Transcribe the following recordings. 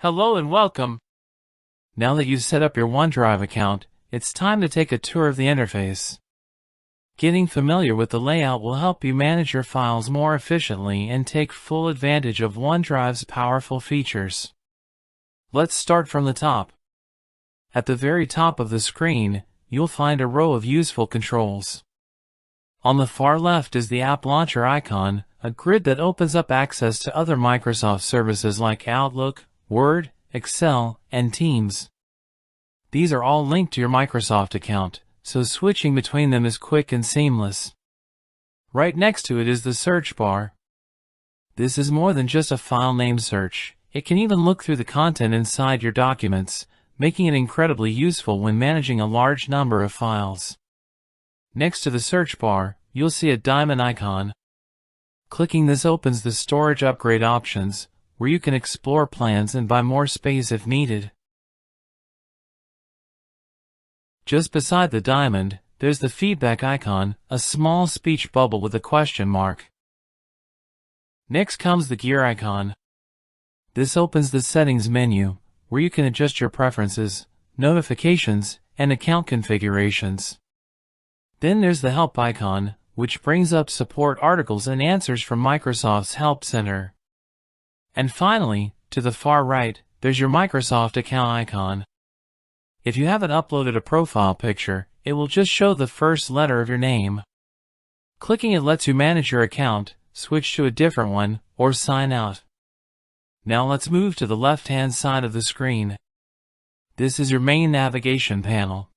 Hello and welcome. Now that you've set up your OneDrive account, it's time to take a tour of the interface. Getting familiar with the layout will help you manage your files more efficiently and take full advantage of OneDrive's powerful features. Let's start from the top. At the very top of the screen, you'll find a row of useful controls. On the far left is the App Launcher icon, a grid that opens up access to other Microsoft services like Outlook, Word, Excel, and Teams. These are all linked to your Microsoft account, so switching between them is quick and seamless. Right next to it is the search bar. This is more than just a file name search. It can even look through the content inside your documents, making it incredibly useful when managing a large number of files. Next to the search bar, you'll see a diamond icon. Clicking this opens the storage upgrade options, where you can explore plans and buy more space if needed. Just beside the diamond, there's the feedback icon, a small speech bubble with a question mark. Next comes the gear icon. This opens the settings menu, where you can adjust your preferences, notifications, and account configurations. Then there's the help icon, which brings up support articles and answers from Microsoft's Help Center. And finally, to the far right, there's your Microsoft account icon. If you haven't uploaded a profile picture, it will just show the first letter of your name. Clicking it lets you manage your account, switch to a different one, or sign out. Now let's move to the left-hand side of the screen. This is your main navigation panel.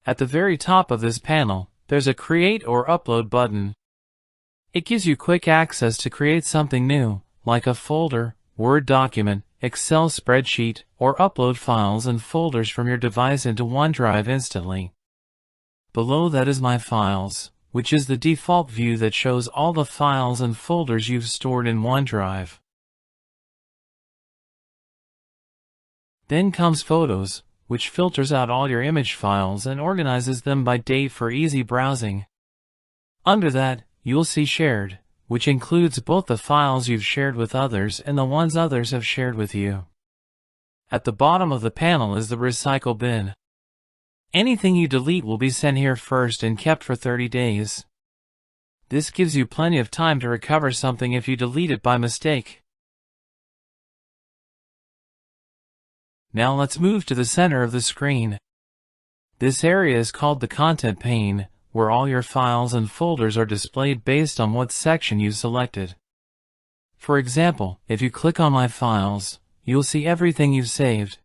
At the very top of this panel, there's a Create or Upload button. It gives you quick access to create something new, like a folder, Word document, Excel spreadsheet, or upload files and folders from your device into OneDrive instantly. Below that is My Files, which is the default view that shows all the files and folders you've stored in OneDrive. Then comes Photos, which filters out all your image files and organizes them by date for easy browsing. Under that, you'll see Shared, which includes both the files you've shared with others and the ones others have shared with you. At the bottom of the panel is the Recycle bin. Anything you delete will be sent here first and kept for 30 days. This gives you plenty of time to recover something if you delete it by mistake. Now let's move to the center of the screen. This area is called the Content pane, where all your files and folders are displayed based on what section you've selected. For example, if you click on My Files, you'll see everything you've saved.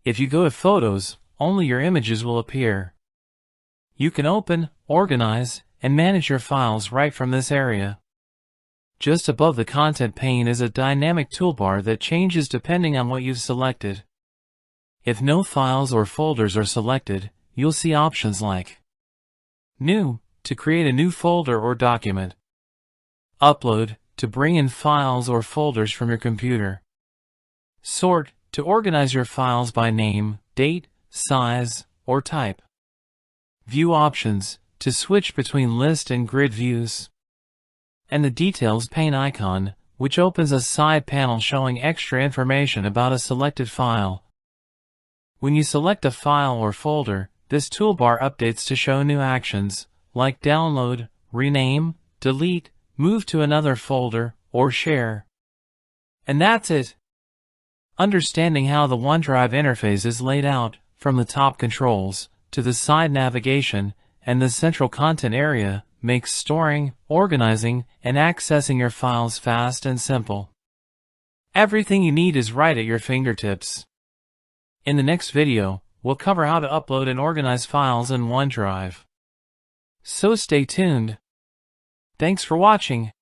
If you go to Photos, only your images will appear. You can open, organize, and manage your files right from this area. Just above the Content pane is a dynamic toolbar that changes depending on what you've selected. If no files or folders are selected, you'll see options like New, to create a new folder or document. Upload, to bring in files or folders from your computer. Sort, to organize your files by name, date, size, or type. View options, to switch between list and grid views. And the Details pane icon, which opens a side panel showing extra information about a selected file. When you select a file or folder, this toolbar updates to show new actions, like download, rename, delete, move to another folder, or share. And that's it. Understanding how the OneDrive interface is laid out, from the top controls, to the side navigation, and the central content area, makes storing, organizing, and accessing your files fast and simple. Everything you need is right at your fingertips. In the next video, we'll cover how to upload and organize files in OneDrive. So stay tuned. Thanks for watching.